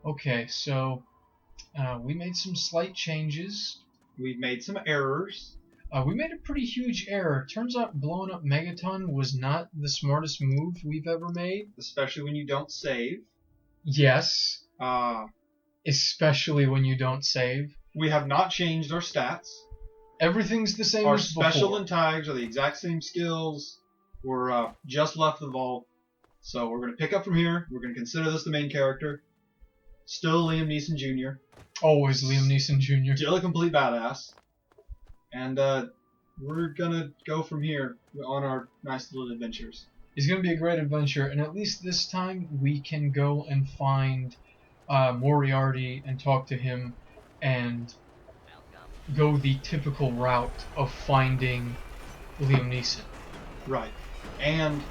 Okay, so we made some slight changes. We've made some errors. We made a pretty huge error. Turns out blowing up Megaton was not the smartest move we've ever made. Especially when you don't save. Yes, Uh, especially when you don't save. we have not changed our stats. Everything's the same Our as special before. and tags are the exact same skills. We're just left the vault. So we're going to pick up from here. We're going to consider this the main character. Still Liam Neeson Jr. Always Liam Neeson Jr. Still a complete badass. And we're going to go from here on our nice little adventures. It's going to be a great adventure, and at least this time we can go and find Moriarty and talk to him and go the typical route of finding Liam Neeson. Right. And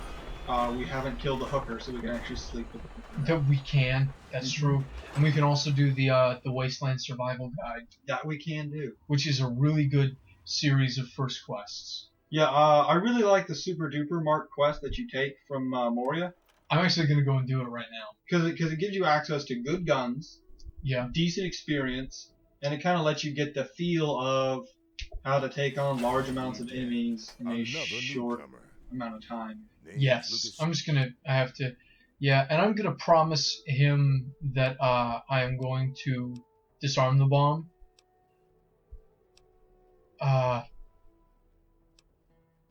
we haven't killed the hooker, so we can actually sleep with the hooker. That we can, that's true. And we can also do the Wasteland Survival Guide. That we can do. Which is a really good series of first quests. Yeah, I really like the Super Duper Mark quest that you take from Moria. I'm actually going to go and do it right now. Because it gives you access to good guns, yeah, decent experience, and it kind of lets you get the feel of how to take on large amounts of enemies in a short amount of time. Yes, I'm just going to, I have to, yeah, and I'm going to promise him that I am going to disarm the bomb.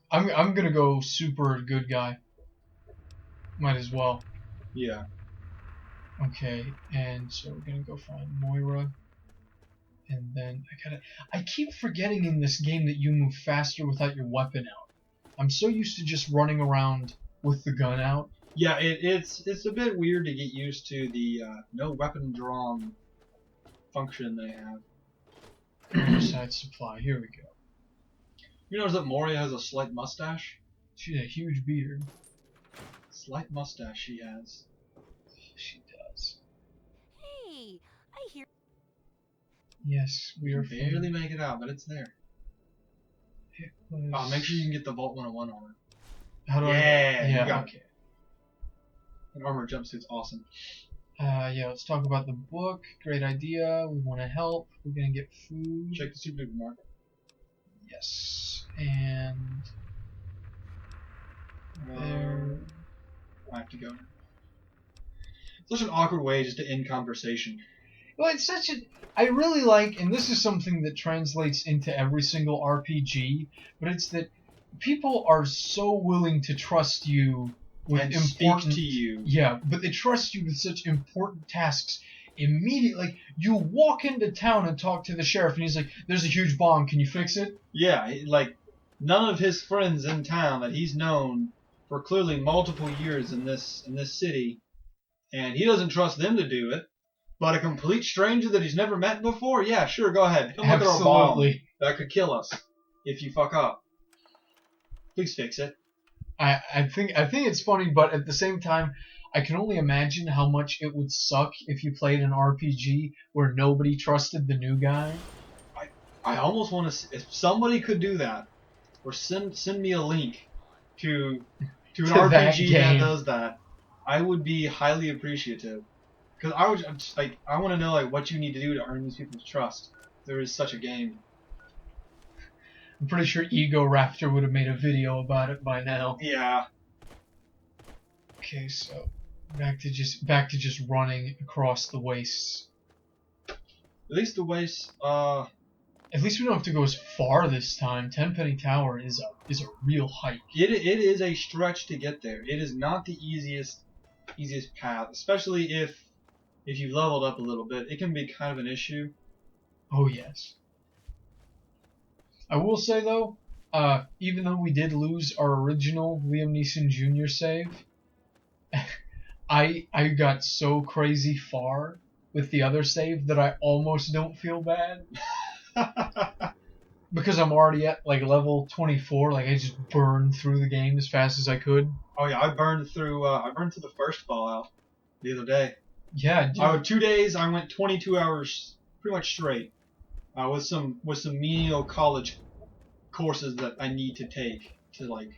I'm gonna go super good guy. Might as well. Yeah. Okay, and so we're gonna go find Moira. And then I keep forgetting in this game that you move faster without your weapon out. I'm so used to just running around with the gun out. Yeah, it's a bit weird to get used to the no weapon drawn function they have. Side supply, here we go. You notice that Moria has a slight mustache? She's a huge beard. Slight mustache she has. She does. Hey, I hear. Yes, we are. Barely make it out, but it's there. It was... Oh, make sure you can get the Vault 101 armor. How do I? Yeah. Okay. An armor jumpsuit's awesome. Yeah, let's talk about the book. Great idea. We want to help. We're gonna get food. Check the Super Duper Mark. Yes, and there. I have to go. Such an awkward way just to end conversation. Well, it's such a. I really like, and this is something that translates into every single RPG, but it's that people are so willing to trust you with and important. Speak to you. Yeah, but they trust you with such important tasks. Immediately, like, you walk into town and talk to the sheriff, and he's like, "There's a huge bomb. Can you fix it?" Yeah, like none of his friends in town that he's known for clearly multiple years in this city, and he doesn't trust them to do it. But a complete stranger that he's never met before, yeah, sure, go ahead. Come look at our bomb that could kill us if you fuck up. Please fix it. I think it's funny, but at the same time, I can only imagine how much it would suck if you played an RPG where nobody trusted the new guy. I almost want to. If somebody could do that, or send me a link to an RPG that does that, I would be highly appreciative. Because I want to know like what you need to do to earn these people's trust. There is such a game. I'm pretty sure Ego Raptor would have made a video about it by now. Yeah. Okay, so back to just running across the wastes. At least the wastes. At least we don't have to go as far this time. Tenpenny Tower is a real hike. It is a stretch to get there. It is not the easiest path, especially if you've leveled up a little bit. It can be kind of an issue. Oh yes. I will say though, even though we did lose our original Liam Neeson Jr. save, I got so crazy far with the other save that I almost don't feel bad. Because I'm already at like level 24, like I just burned through the game as fast as I could. Oh yeah, I burned through the first Fallout the other day. Yeah, dude. 2 days. I went 22 hours pretty much straight. With some menial college courses that I need to take to like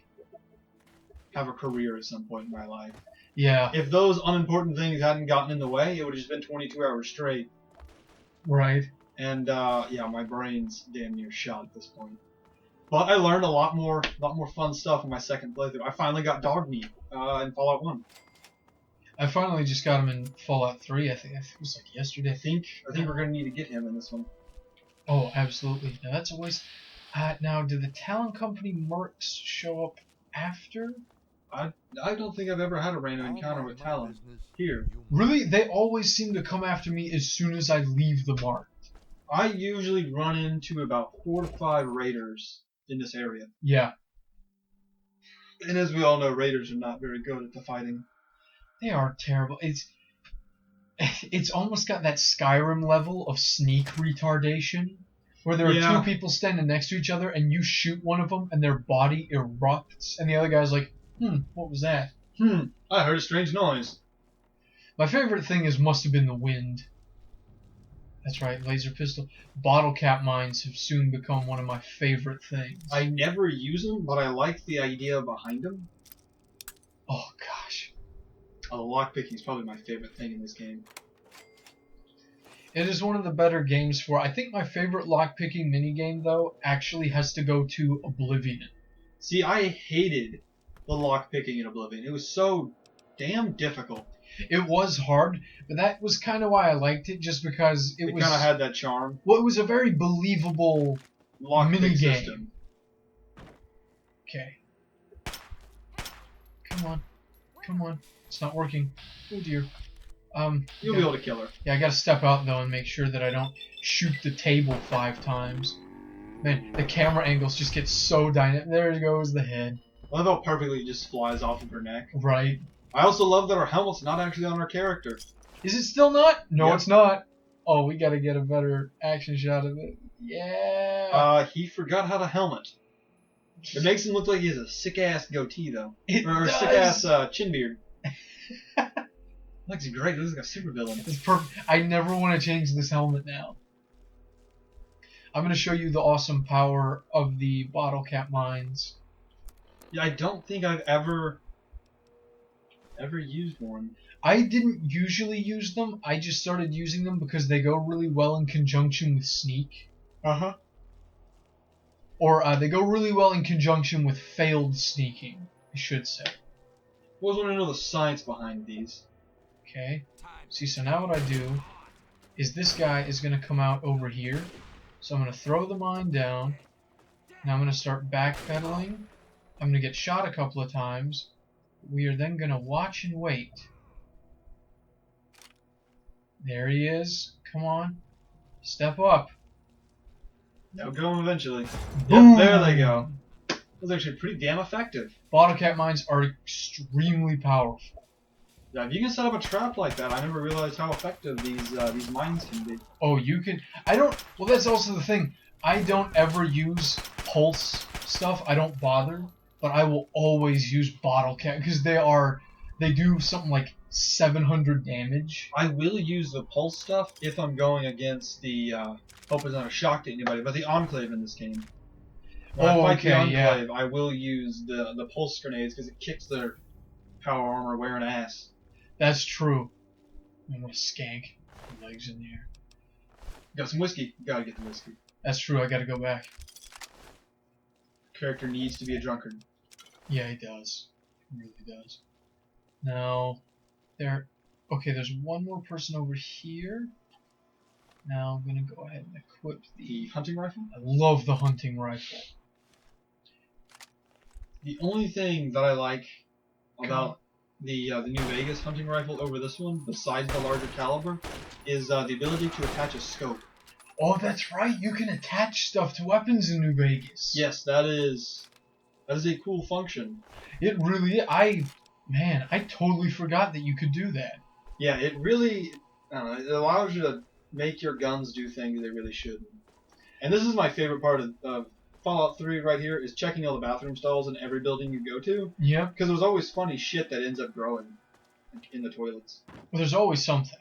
have a career at some point in my life. Yeah, If those unimportant things hadn't gotten in the way, it would have just been 22 hours straight. right. And yeah, my brain's damn near shot at this point. But I learned a lot more fun stuff in my second playthrough. I finally got dog meat in Fallout 1. I finally just got him in Fallout 3. I think it was like yesterday. I think we're gonna need to get him in this one. Oh, absolutely. Now that's a waste. Now, did the Talon Company mercs show up after? I don't think I've ever had a random encounter with Talon here. Really? They always seem to come after me as soon as I leave the mark. I usually run into about 4 to 5 raiders in this area. Yeah, And as we all know, raiders are not very good at the fighting. they are terrible. It's almost got that Skyrim level of sneak retardation, where there are Yeah. two people standing next to each other, and you shoot one of them, and their body erupts, and the other guy's like, what was that? I heard a strange noise. My favorite thing must have been the wind. That's right, laser pistol. Bottle cap mines have soon become one of my favorite things. I never use them, but I like the idea behind them. Oh gosh. Oh, lockpicking is probably my favorite thing in this game. It is one of the better games for. I think my favorite lockpicking minigame, though, actually has to go to Oblivion. See, I hated the lockpicking in Oblivion. It was so damn difficult. It was hard, but that was kind of why I liked it, just because it was kind of had that charm. Well, it was a very believable Lockpick minigame. system. Okay. Come on. It's not working. Oh dear. You'll be able to kill her. Yeah, I gotta step out though and make sure that I don't shoot the table 5 times. Man, the camera angles just get so dynamic. There goes the head. I love how perfectly it just flies off of her neck. Right. I also love that her helmet's not actually on her character. Is it still not? No, Yep. it's not. Oh, we gotta get a better action shot of it. Yeah. He forgot how to helmet. It makes him look like he has a sick-ass goatee, though. It Or a does. sick-ass chin beard. Looks great. He looks like a supervillain. It's perfect. I never want to change this helmet now. I'm gonna show you the awesome power of the bottle cap mines. Yeah, I don't think I've ever used one. I didn't usually use them. I just started using them because they go really well in conjunction with sneak. Uh-huh. Or they go really well in conjunction with failed sneaking, I should say. Always want to know the science behind these. Okay. See, so now what I do is this guy is going to come out over here. So I'm going to throw the mine down. Now I'm going to start backpedaling. I'm going to get shot a couple of times. We are then going to watch and wait. There he is. Come on. Step up. They'll go eventually. Boom! Yep, there they go. That was actually pretty damn effective. Bottle cap mines are extremely powerful. Yeah, if you can set up a trap like that, I never realized how effective these mines can be. Oh, you can... Well, that's also the thing. I don't ever use pulse stuff. I don't bother. But I will always use bottle cap because they do something like 700 damage. I will use the pulse stuff if I'm going against the, hope it's not a shock to anybody, but the Enclave in this game. When I fight the Enclave, I will use the pulse grenades because it kicks their power armor wearing ass. That's true. I'm gonna skank. My legs in the air. Got some whiskey. You gotta get the whiskey. That's true. I gotta go back. Character needs to be a drunkard. Yeah, he does. He really does. Now, there's one more person over here. Now I'm gonna go ahead and equip The hunting rifle? I love the hunting rifle. The only thing that I like about the New Vegas hunting rifle over this one, besides the larger caliber, is the ability to attach a scope. Oh, that's right. You can attach stuff to weapons in New Vegas. Yes, that is a cool function. It really. I totally forgot that you could do that. Yeah, it really, I don't know, it allows you to make your guns do things they really shouldn't. And this is my favorite part of Fallout 3 right here, is checking all the bathroom stalls in every building you go to. Yep. Because there's always funny shit that ends up growing in the toilets. Well, there's always something.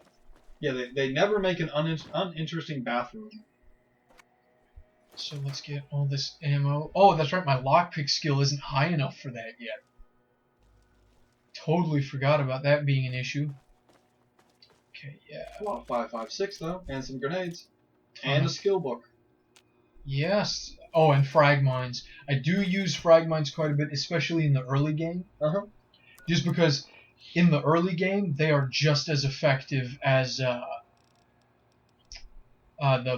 Yeah, they never make an uninteresting bathroom. So let's get all this ammo. Oh, that's right. My lockpick skill isn't high enough for that yet. Totally forgot about that being an issue. Okay, yeah. A lot of 5.56 though, and some grenades, Ton and a of- skill book. Yes. Oh, and frag mines. I do use frag mines quite a bit, especially in the early game. Just because in the early game they are just as effective as the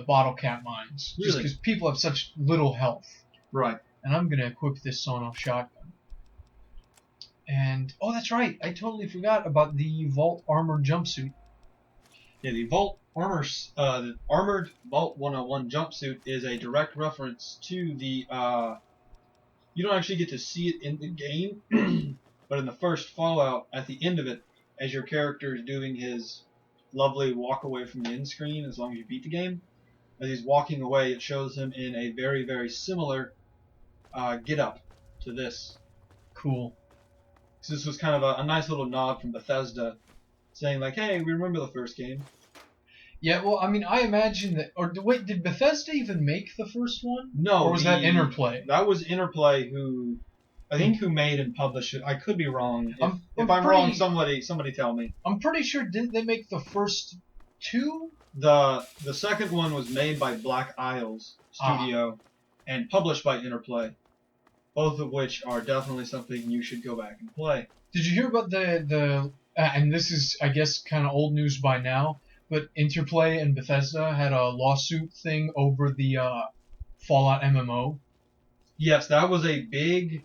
bottle cap mines. Just Really? because people have such little health. Right. And I'm gonna equip this sawn-off shotgun. And oh, that's right. I totally forgot about the Vault armored jumpsuit. Yeah, the armored Vault 101 jumpsuit is a direct reference to the. You don't actually get to see it in the game, but in the first Fallout, at the end of it, as your character is doing his lovely walk away from the end screen, as long as you beat the game, as he's walking away, it shows him in a very, very similar get up to this. Cool. So this was kind of a nice little nod from Bethesda, saying like, "Hey, we remember the first game." Yeah, well, I mean, I imagine that. Or wait, did Bethesda even make the first one? No, Or was that Interplay? That was Interplay who, I think, who made and published it. I could be wrong. If I'm pretty- wrong, somebody tell me. I'm pretty sure didn't they make the first two? The second one was made by Black Isles Studio and published by Interplay, both of which are definitely something you should go back and play. Did you hear about the and this is I guess kind of old news by now, but Interplay and Bethesda had a lawsuit thing over the Fallout MMO. Yes, that was a big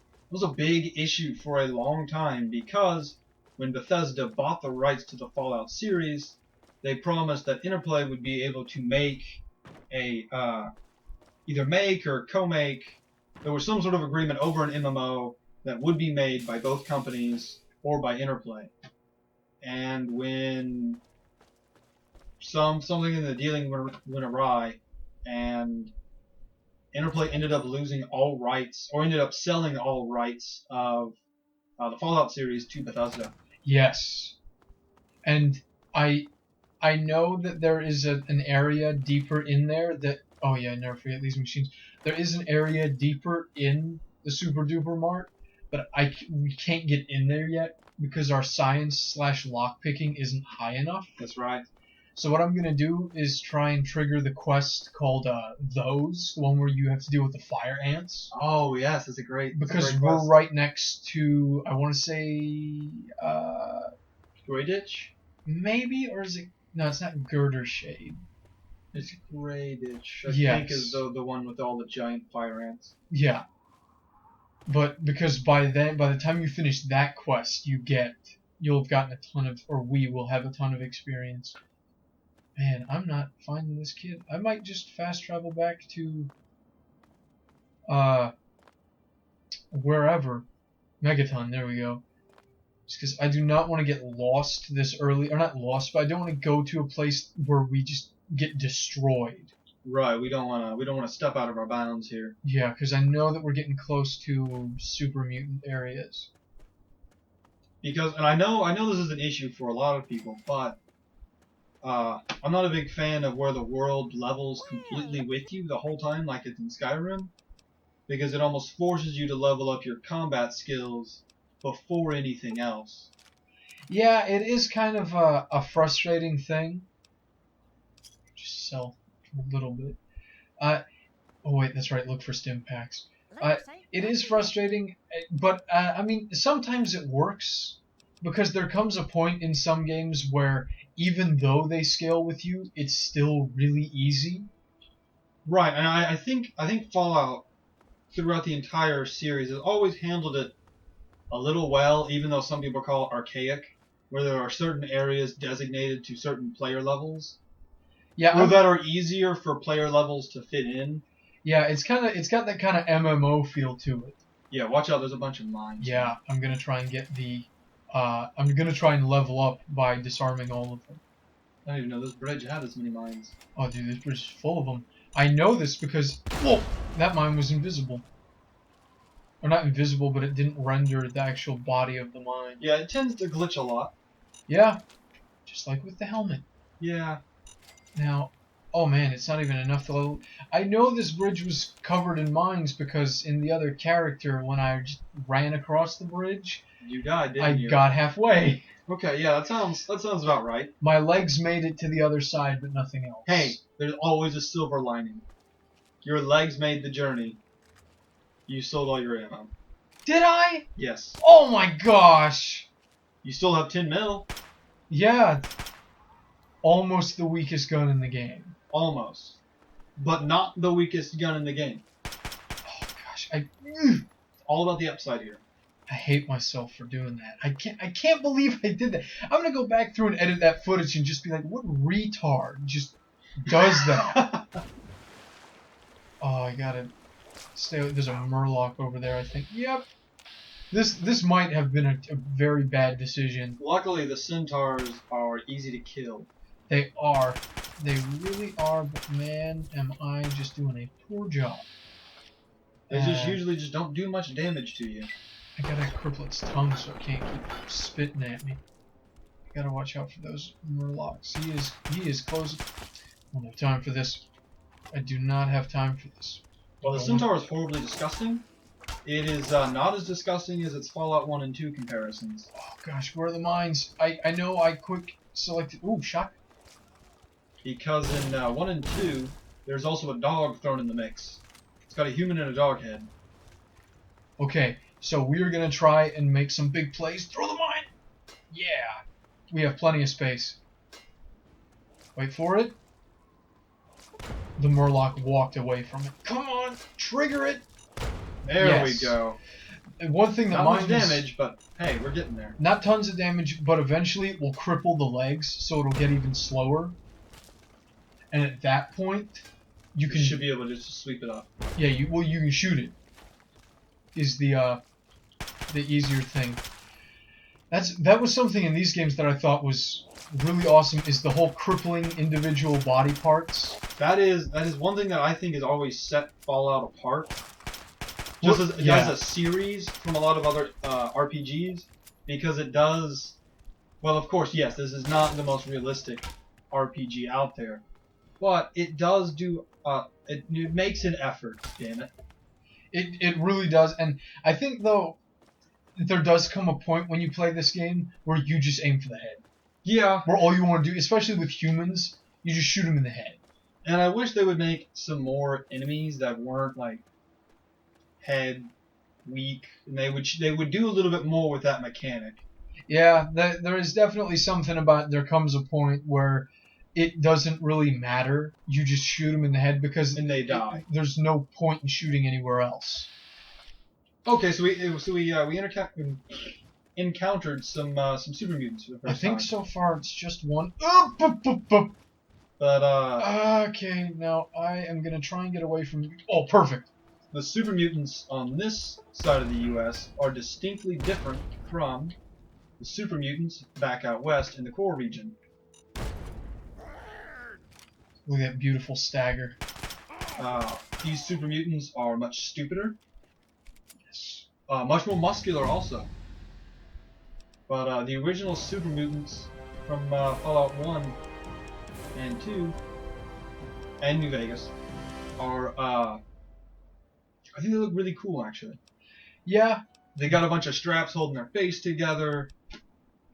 issue for a long time because when Bethesda bought the rights to the Fallout series, they promised that Interplay would be able to make a either make or co-make. There was some sort of agreement over an MMO that would be made by both companies or by Interplay. And when something in the dealing went awry, and Interplay ended up losing all rights, or ended up selling all rights of the Fallout series to Bethesda. Yes, and I know that there is an area deeper in there that. Oh yeah, I never forget these machines. There is an area deeper in the Super Duper Mart, but we can't get in there yet because our science / lockpicking isn't high enough. That's right. So what I'm gonna do is try and trigger the quest called Those, the one where you have to deal with the fire ants. Oh yes, that's a great. Because we're right next to, I want to say, Grey Ditch. maybe, or is it? No, it's not Girder Shade. It's Grey Ditch. I Yes. think is the one with all the giant fire ants. Yeah. But because by the time you finish that quest, you'll have gotten a ton of, or we will have a ton of experience. Man, I'm not finding this kid. I might just fast travel back to, wherever. Megaton, there we go. Just because I do not want to get lost this early, or not lost, but I don't want to go to a place where we just get destroyed. Right. We don't want to step out of our bounds here. Yeah, because I know that we're getting close to super mutant areas. And I know this is an issue for a lot of people, but I'm not a big fan of where the world levels completely with you the whole time, like it's in Skyrim, because it almost forces you to level up your combat skills before anything else. Yeah, it is kind of a frustrating thing. Just sell a little bit. Oh wait, that's right. Look for stim packs. It is frustrating, but I mean, sometimes it works because there comes a point in some games where even though they scale with you, it's still really easy. Right, and I think Fallout throughout the entire series has always handled it a little well, even though some people call it archaic, where there are certain areas designated to certain player levels. Yeah, or that are easier for player levels to fit in. Yeah, it's got that kind of MMO feel to it. Yeah, watch out, there's a bunch of mines. Yeah, I'm gonna try and get I'm gonna try and level up by disarming all of them. I didn't even know this bridge had this many mines. Oh dude, this bridge is full of them. I know this because, whoa, that mine was invisible. Or not invisible, but it didn't render the actual body of the mine. Yeah, it tends to glitch a lot. Yeah, just like with the helmet. Yeah. Now, oh man, it's not even enough to... I know this bridge was covered in mines because in the other character, when I just ran across the bridge, You died, I didn't you? got halfway. Okay, yeah, that sounds about right. My legs made it to the other side, but nothing else. Hey, there's always a silver lining. Your legs made the journey. You sold all your ammo. Did I? Yes. Oh my gosh! You still have 10 mil. Yeah. Almost the weakest gun in the game. Almost. But not the weakest gun in the game. Oh gosh, I All about the upside here. hate myself for doing that. I can't believe I did that. I'm gonna go back through and edit that footage and just be like, what retard just does that? Oh, I gotta stay. There's a murloc over there, I think. Yep. This might have been a very bad decision. Luckily, the centaurs are easy to kill. They are. They really are, but man, am I just doing a poor job. They just usually just don't do much damage to you. I gotta cripple its tongue so it can't keep spitting at me. I gotta watch out for those murlocs. He is close. I don't have time for this. I do not have time for this. Well, the centaur is horribly disgusting. It is not as disgusting as its Fallout 1 and 2 comparisons. Oh gosh, where are the mines? I know I quick selected. Ooh, shot. Because in 1 and 2, there's also a dog thrown in the mix. It's got a human and a dog head. Okay, so we are gonna try and make some big plays. Throw the mine! Yeah! We have plenty of space. Wait for it. The murloc walked away from it. Come on! Trigger it! There Yes. we go. And one thing that Not much mine is, damage, but hey, we're getting there. not tons of damage, but eventually it will cripple the legs, so it'll get even slower. And at that point, you You can should be able to just sweep it up. yeah, you can shoot it. Is the easier thing. That was something in these games that I thought was really awesome. Is the whole crippling individual body parts. That is one thing that I think has always set Fallout apart. Just as Yeah. a series from a lot of other RPGs, because it does. Well, of course, yes, this is not the most realistic RPG out there, but it does do. It makes an effort. Damn it. It really does, and I think though there does come a point when you play this game where you just aim for the head. Yeah, Where all you want to do, especially with humans, you just shoot them in the head. and I wish they would make some more enemies that weren't like head weak, and they would do a little bit more with that mechanic. Yeah, there is definitely something about there comes a point where it doesn't really matter. You just shoot them in the head because And they die. There's no point in shooting anywhere else. Okay, so we encountered some super mutants for the first I think time. so far it's just one. Oh, boop, boop, boop. But Okay, now I am gonna try and get away from you. Oh, perfect. the super mutants on this side of the U.S. are distinctly different from the super mutants back out west in the core region. Look at that beautiful stagger. These super mutants are much stupider, Yes. much more muscular also. But the original super mutants from Fallout 1 and 2 and New Vegas are, I think they look really cool actually. Yeah, They got a bunch of straps holding their face together.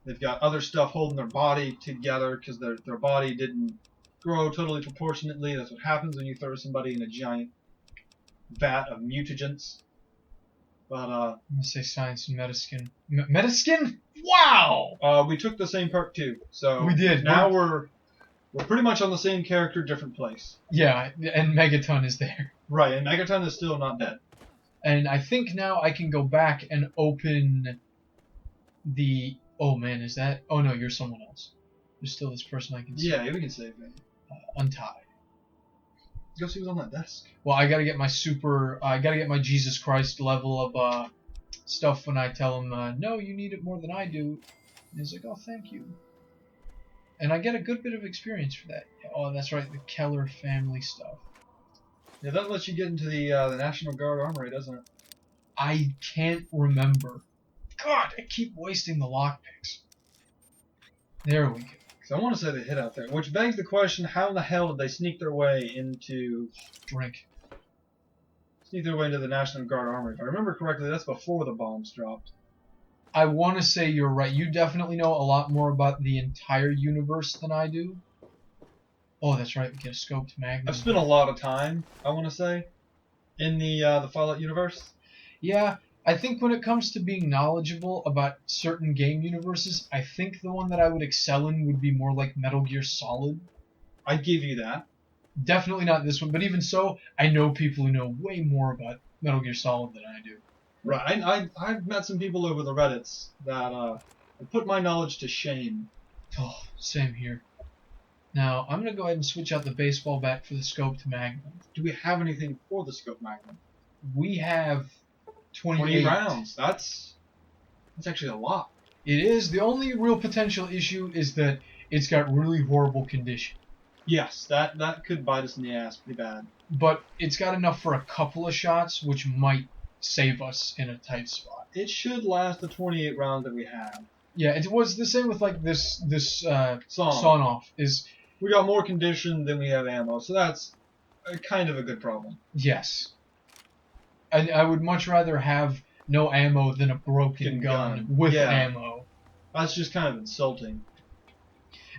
They've got other stuff holding their body together because their body didn't grow totally proportionately. That's what happens when you throw somebody in a giant vat of mutagens. But I'm gonna say science and medicine. Medicine? Wow! we took the same perk too. So We did. Now we're pretty much on the same character, different place. Yeah, and Megaton is there. Right, and Megaton is still not dead. And I think now I can go back and open the. Oh man, is that? Oh no, you're someone else. There's still this person I can see. Yeah, we can save him. Untie. Go see who's on that desk. Well, I gotta get my I gotta get my Jesus Christ level of stuff when I tell him, no, you need it more than I do. And he's like, oh, thank you. And I get a good bit of experience for that. Oh, that's right, the Keller family stuff. Yeah, that lets you get into the National Guard armory, doesn't it? I can't remember. God, I keep wasting the lockpicks. There we go. Because I want to say they hid out there. Which begs the question, how in the hell did they sneak their way into Drink. the National Guard armory? If I remember correctly, that's before the bombs dropped. I want to say you're right. You definitely know a lot more about the entire universe than I do. Oh, that's right. We get a scoped magnum. I've spent a lot of time, I want to say, in the Fallout universe. Yeah, I think when it comes to being knowledgeable about certain game universes, I think the one that I would excel in would be more like Metal Gear Solid. I'd give you that. Definitely not this one, but even so, I know people who know way more about Metal Gear Solid than I do. Right. I've met some people over the Reddits that put my knowledge to shame. Oh, same here. Now, I'm going to go ahead and switch out the baseball bat for the scoped magnum. Do we have anything for the scope magnum? We have 28 28 rounds. That's actually a lot. It is. The only real potential issue is that it's got really horrible condition. Yes, that could bite us in the ass pretty bad. But it's got enough for a couple of shots, which might save us in a tight spot. It should last the 28 rounds that we have. Yeah, it was the same with like this Sawn off is we got more condition than we have ammo, so that's kind of a good problem. yes. I would much rather have no ammo than a broken gun with ammo. That's just kind of insulting.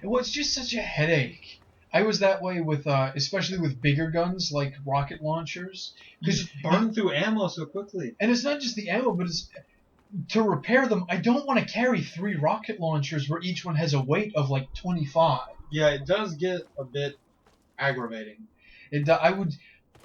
Well, it's just such a headache. I was that way with, especially with bigger guns like rocket launchers. You just burn through ammo so quickly. And it's not just the ammo, but it's to repair them. I don't want to carry 3 rocket launchers where each one has a weight of like 25. Yeah, it does get a bit aggravating. I would,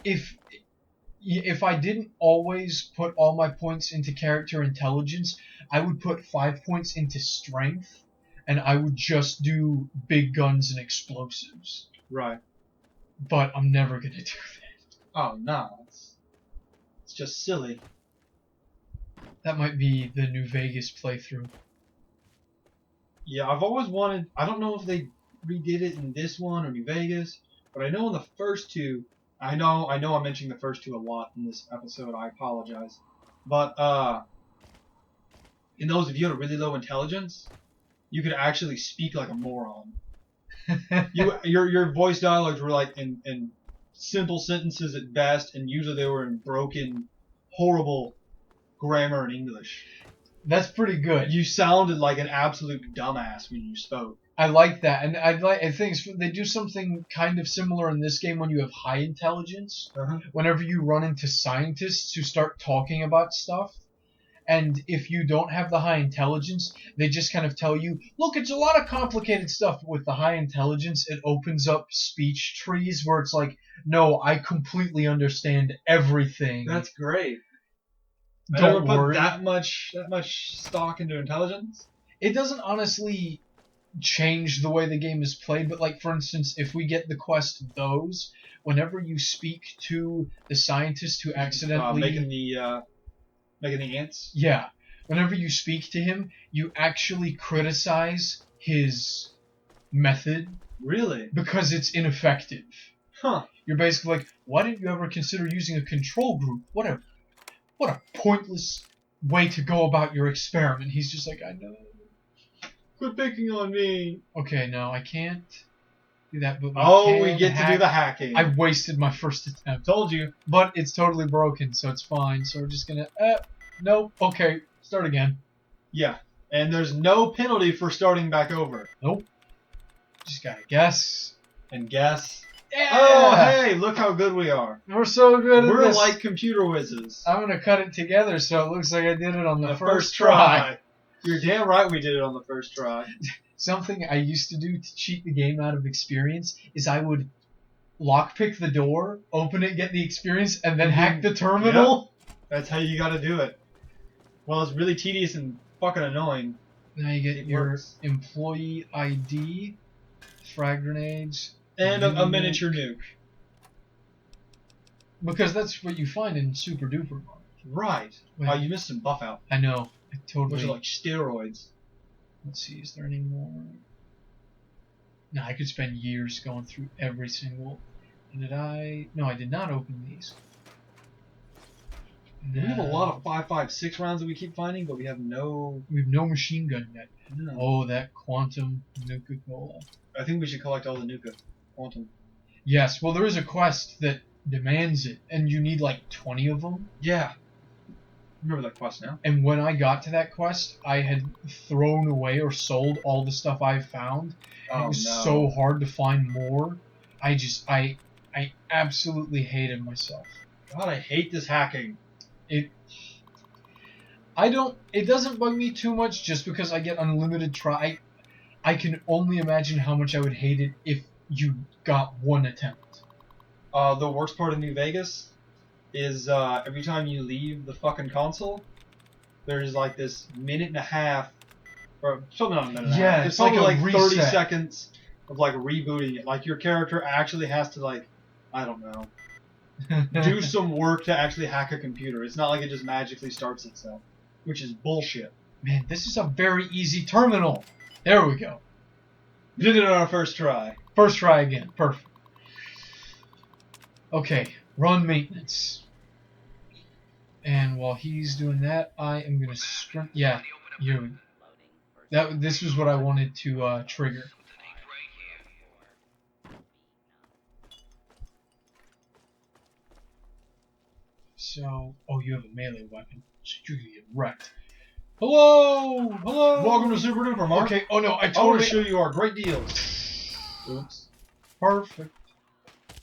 if I didn't always put all my points into character intelligence, I would put 5 points into strength, and I would just do big guns and explosives. Right. But I'm never gonna do that. Oh no, it's just silly. That might be the New Vegas playthrough. Yeah, I've always wanted. I don't know if they redid it in this one or New Vegas, but I know in the first two. I know I'm mentioning the first two a lot in this episode. I apologize, but in those, if you had a really low intelligence, you could actually speak like a moron. Your voice dialogues were like in simple sentences at best, and usually they were in broken, horrible grammar in English. That's pretty good. You sounded like an absolute dumbass when you spoke. I like that, and I think they do something kind of similar in this game when you have high intelligence. Uh-huh. Whenever you run into scientists who start talking about stuff, and if you don't have the high intelligence, they just kind of tell you, look, it's a lot of complicated stuff. But with the high intelligence, it opens up speech trees where it's like, no, I completely understand everything. That's great. Don't I never put worry. that much stock into intelligence. It doesn't honestly change the way the game is played, but like for instance, if we get the quest those, whenever you speak to the scientist who accidentally making the ants. Yeah. Whenever you speak to him, you actually criticize his method. Really? Because it's ineffective. Huh. You're basically like, why didn't you ever consider using a control group? What a pointless way to go about your experiment. He's just like, I know. Quit picking on me. Okay, no, I can't do that. But we get to do the hacking. I wasted my first attempt. Told you. But it's totally broken, so it's fine. So we're just gonna, nope, okay, start again. Yeah, and there's no penalty for starting back over. Nope. Just gotta guess. And guess. Yeah! Oh, hey, look how good we are. We're so good at We're this. like computer whizzes. I'm gonna cut it together so it looks like I did it on the first try. You're damn right we did it on the first try. Something I used to do to cheat the game out of experience is I would lockpick the door, open it, get the experience, and then hack the terminal. Yep. That's how you gotta do it. Well, it's really tedious and fucking annoying. Now you get your employee ID, frag grenades, and a miniature nuke. Because that's what you find in Super Duper mode. Right. Wait. Oh, you missed some buff out. I know. I totally. Those are like steroids. Let's see, is there any more? No, I could spend years going through every single. Did I? No, I did not open these. We have a lot of 5.56 rounds that we keep finding, but we have no machine gun yet. No. Oh, that quantum Nuka-Cola. I think we should collect all the Nuka quantum. Yes, well, there is a quest that demands it, and you need like 20 of them. Yeah. Remember that quest now? And when I got to that quest, I had thrown away or sold all the stuff I found. And it Oh was no. so hard to find more. I absolutely hated myself. God, I hate this hacking. It doesn't bug me too much just because I get unlimited try. I can only imagine how much I would hate it if you got one attempt. The worst part of New Vegas is every time you leave the fucking console, there's like this minute and a half, or something not a minute and a half. Yeah, It's it's like probably a like 30 reset. seconds of like rebooting it. Like your character actually has to like, I don't know, do some work to actually hack a computer. It's not like it just magically starts itself, which is bullshit. Man, this is a very easy terminal. There we go. Did it on our first try. First try again. Perfect. Okay, run maintenance. And while he's doing that, I am gonna sprint. Yeah, you. This was what I wanted to trigger. So, oh, you have a melee weapon, so you're gonna get wrecked. Hello, hello. Welcome to Super Duper, Mark. Okay. Oh no, I I want totally. to show you our great deals. Oops. Perfect.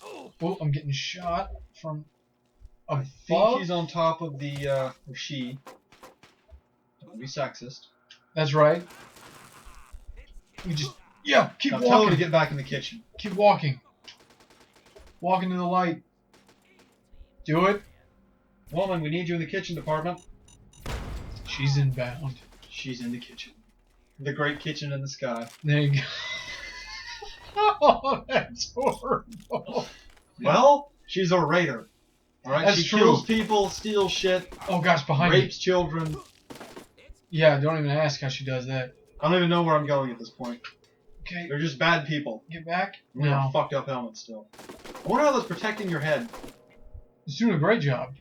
Oh, I'm getting shot from I above. think he's on top of the, or she. Don't be sexist. That's right. We just, yeah, keep Now tell her to walking. get back in the kitchen. Keep walking. Walk into the light. Do it. Woman, we need you in the kitchen department. She's inbound. She's in the kitchen. The great kitchen in the sky. There you go. Oh, that's horrible. Well, she's a raider. Alright, That's she true. kills people, steals shit, Oh gosh, behind me. rapes children. Yeah, don't even ask how she does that. I don't even know where I'm going at this point. Okay, They're just bad people. get back. We have a No, fucked up helmet still. I wonder how that's protecting your head. it's doing a great job.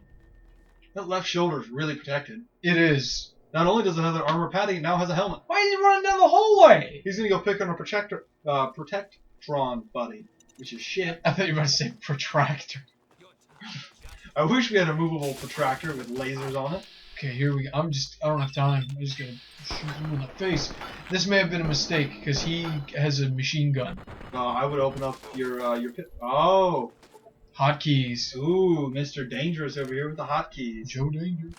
That left shoulder is really protected. It is. Not only does it have the armor padding, it now has a helmet. Why is he running down the hallway? He's gonna go pick on a Protectron buddy, which is shit. I thought you were about to say protractor. I wish we had a movable protractor with lasers on it. Okay, here we go. I don't have time. I'm just gonna shoot him in the face. This may have been a mistake because he has a machine gun. I would open up your pit. Oh, Hotkeys. ooh, Mr. Dangerous over here with the hotkeys. Joe Danger.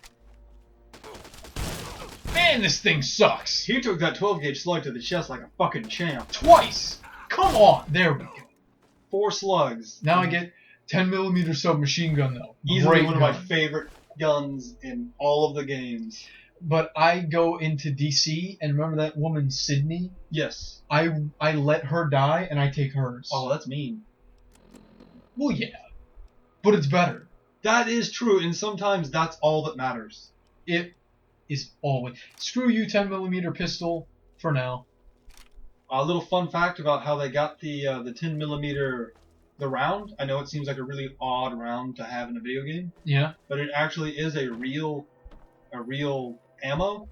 Man, this thing sucks. He took that 12 gauge slug to the chest like a fucking champ. Twice. Come on. There we go. 4 slugs. Now I get 10mm submachine gun though. Easily Great one of my gun. favorite guns in all of the games. But I go into DC and remember that woman Sydney? Yes. I let her die and I take hers. Oh, that's mean. Well, yeah. But it's better. That is true, and sometimes that's all that matters. It is always. Screw you, 10mm pistol for now. A little fun fact about how they got the 10mm the round. I know it seems like a really odd round to have in a video game, Yeah. but it actually is a real ammo.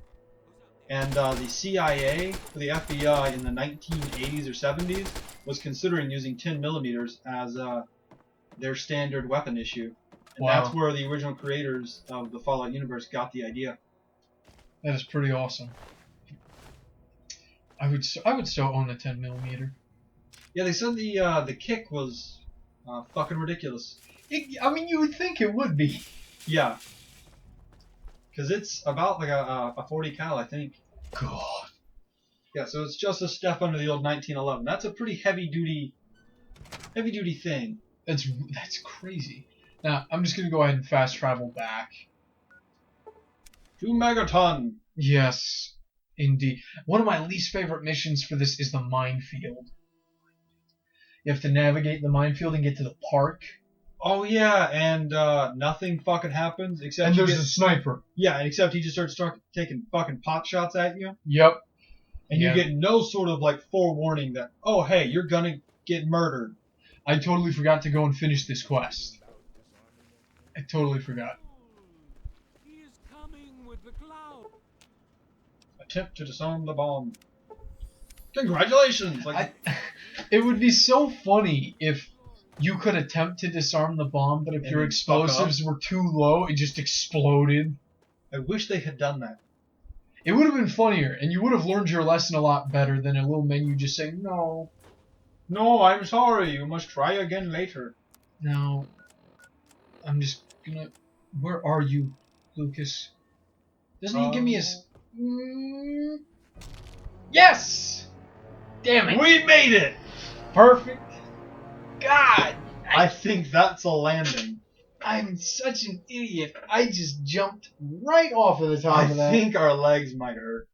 And the CIA for the FBI in the 1980s or 70s was considering using 10mm as their standard weapon issue. And Wow. that's where the original creators of the Fallout universe got the idea. That is pretty awesome. I would so own a 10mm. Yeah, they said the kick was fucking ridiculous. I mean, you would think it would be. Yeah. Because it's about like a 40 cal, I think. God. Yeah, so it's just a step under the old 1911. That's a pretty heavy duty thing. That's crazy. Now, I'm just going to go ahead and fast travel back. To Megaton. Yes, indeed. One of my least favorite missions for this is the minefield. You have to navigate the minefield and get to the park. Oh yeah, and nothing fucking happens except And you there's get, a sniper. yeah, except he just starts taking fucking pot shots at you, Yep. and Yeah. you get no sort of like forewarning that, oh hey, you're gonna get murdered. I totally forgot to go and finish this quest. I totally forgot. He is coming with the cloud. Attempt to disarm the bomb. Congratulations! Like, It would be so funny if you could attempt to disarm the bomb, but if And your then fuck explosives were too low, it just exploded. I wish they had done that. It would have been funnier, and you would have learned your lesson a lot better than a little menu just saying, no, No, I'm sorry. You must try again later. no. I'm just gonna. Where are you, Lucas? Doesn't he give me a. Yes! Damn it. We made it! Perfect. God! I think that's a landing. I'm such an idiot. I just jumped right off of the top I of that. think our legs might hurt.